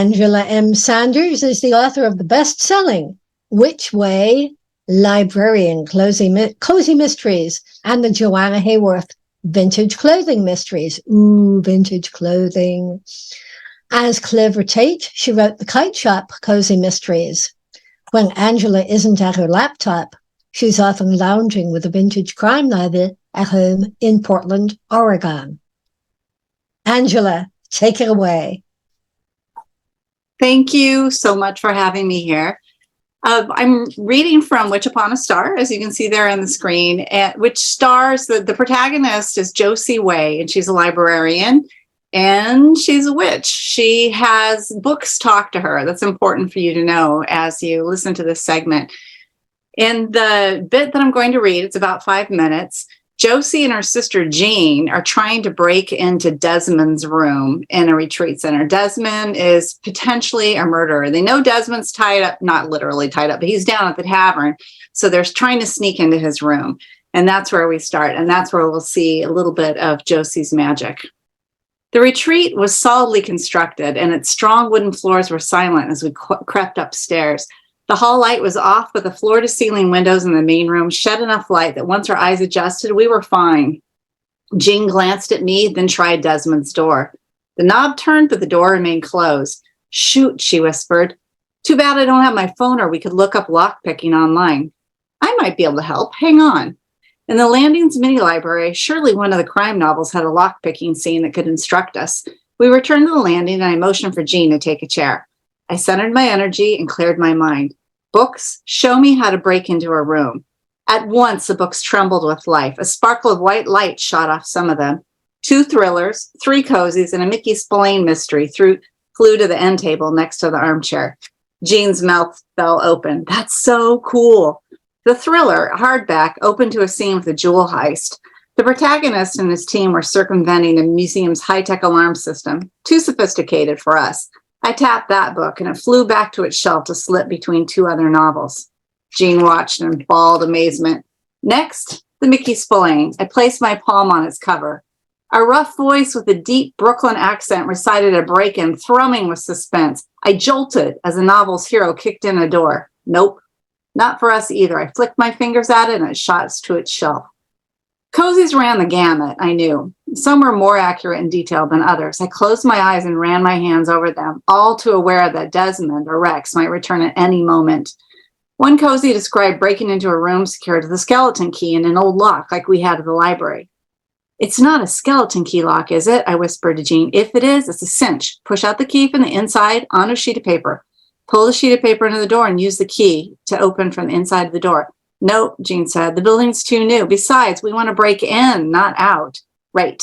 Angela M. Sanders is the author of the best-selling Which Way? Librarian Cozy Mysteries and the Joanna Hayworth Vintage Clothing Mysteries. Ooh, vintage clothing. As Clever Tate, she wrote The Kite Shop Cozy Mysteries. When Angela isn't at her laptop, she's often lounging with a vintage crime novel at home in Portland, Oregon. Angela, take it away. Thank you so much for having me here. I'm reading from Witch Upon a Star, as you can see there on the screen, which stars the protagonist is Josie Way, and she's a librarian, and she's a witch. She has books talk to her. That's important for you to know as you listen to this segment. In the bit that I'm going to read, it's about 5 minutes. Josie and her sister Jean are trying to break into Desmond's room in a retreat center. Desmond is potentially a murderer. They know Desmond's tied up, not literally tied up, but he's down at the tavern. So they're trying to sneak into his room. And that's where we start. And that's where we'll see a little bit of Josie's magic. The retreat was solidly constructed, and its strong wooden floors were silent as we crept upstairs. The hall light was off, but the floor-to-ceiling windows in the main room shed enough light that once our eyes adjusted, we were fine. Jean glanced at me, then tried Desmond's door. The knob turned, but the door remained closed. Shoot, she whispered. Too bad I don't have my phone, or we could look up lockpicking online. I might be able to help. Hang on. In the Landings mini library, surely one of the crime novels had a lockpicking scene that could instruct us. We returned to the landing, and I motioned for Jean to take a chair. I centered my energy and cleared my mind. Books, show me how to break into a room. At once, the books trembled with life. A sparkle of white light shot off some of them. 2 thrillers, 3 cozies, and a Mickey Spillane mystery flew to the end table next to the armchair. Jean's mouth fell open. That's so cool. The thriller, hardback, opened to a scene with a jewel heist. The protagonist and his team were circumventing the museum's high-tech alarm system. Too sophisticated for us. I tapped that book, and it flew back to its shelf to slip between 2 other novels. Jean watched in bald amazement. Next, the Mickey Spillane. I placed my palm on its cover. A rough voice with a deep Brooklyn accent recited a break-in, thrumming with suspense. I jolted as the novel's hero kicked in a door. Nope, not for us either. I flicked my fingers at it, and it shot to its shelf. Cozies ran the gamut, I knew. Some were more accurate and detailed than others. I closed my eyes and ran my hands over them, all too aware that Desmond or Rex might return at any moment. One cozy described breaking into a room secured with a skeleton key and an old lock like we had at the library. It's not a skeleton key lock, is it? I whispered to Jean. If it is, it's a cinch. Push out the key from the inside on a sheet of paper. Pull the sheet of paper into the door and use the key to open from the inside of the door. No, Jean said, the building's too new. Besides, we want to break in, not out. Right.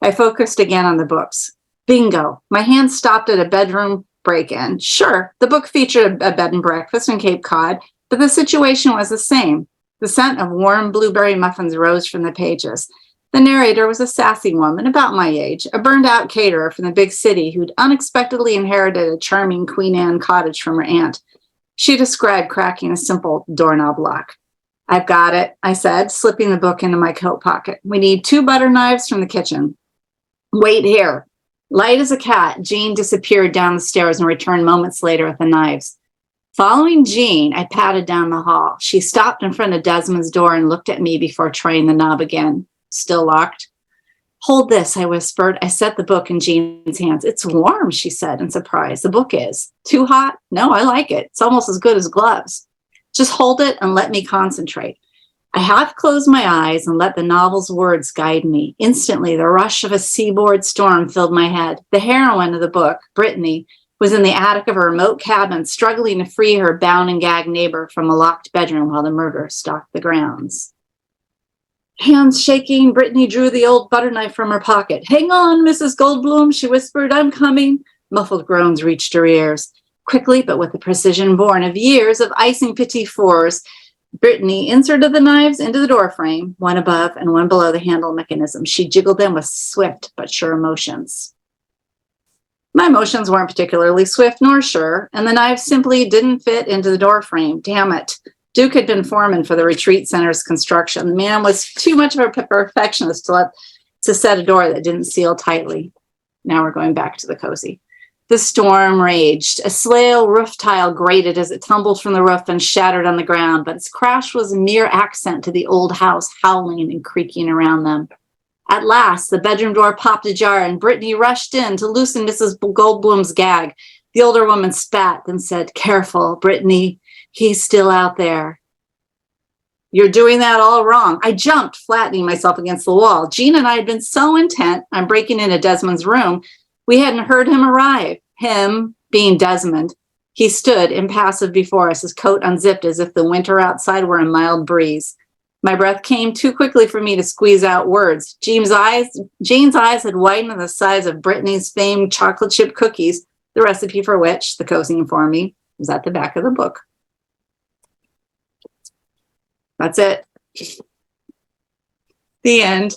I focused again on the books. Bingo. My hand stopped at a bedroom break-in. Sure, the book featured a bed and breakfast in Cape Cod, but the situation was the same. The scent of warm blueberry muffins rose from the pages. The narrator was a sassy woman about my age, a burned-out caterer from the big city who'd unexpectedly inherited a charming Queen Anne cottage from her aunt. She described cracking a simple doorknob lock. I've got it, I said, slipping the book into my coat pocket. We need 2 butter knives from the kitchen. Wait here. Light as a cat, Jean disappeared down the stairs and returned moments later with the knives. Following Jean, I padded down the hall. She stopped in front of Desmond's door and looked at me before trying the knob again. Still locked. Hold this, I whispered. I set the book in Jean's hands. It's warm, she said in surprise. The book is. Too hot? No, I like it. It's almost as good as gloves. Just hold it and let me concentrate. I half closed my eyes and let the novel's words guide me. Instantly, the rush of a seaboard storm filled my head. The heroine of the book, Brittany, was in the attic of a remote cabin, struggling to free her bound and gagged neighbor from a locked bedroom while the murderer stalked the grounds. Hands shaking, Brittany drew the old butter knife from her pocket. Hang on, Mrs. Goldblum, she whispered. I'm coming. Muffled groans reached her ears. Quickly, but with the precision born of years of icing petit fours, Brittany inserted the knives into the door frame, one above and one below the handle mechanism. She jiggled them with swift but sure motions. My motions weren't particularly swift nor sure, and the knives simply didn't fit into the door frame. Damn it. Duke had been foreman for the retreat center's construction. The man was too much of a perfectionist to set a door that didn't seal tightly. Now we're going back to the cozy. The storm raged. A slale roof tile grated as it tumbled from the roof and shattered on the ground, but its crash was a mere accent to the old house howling and creaking around them. At last, the bedroom door popped ajar and Brittany rushed in to loosen Mrs. Goldblum's gag. The older woman spat and said, "Careful, Brittany, he's still out there." "You're doing that all wrong." I jumped, flattening myself against the wall. Jean and I had been so intent on breaking into Desmond's room, we hadn't heard him arrive. Him, being Desmond. He stood impassive before us, his coat unzipped as if the winter outside were a mild breeze. My breath came too quickly for me to squeeze out words. Jean's eyes had widened to the size of Brittany's famed chocolate chip cookies, the recipe for which, the cozy informed me, was at the back of the book. That's it. The end.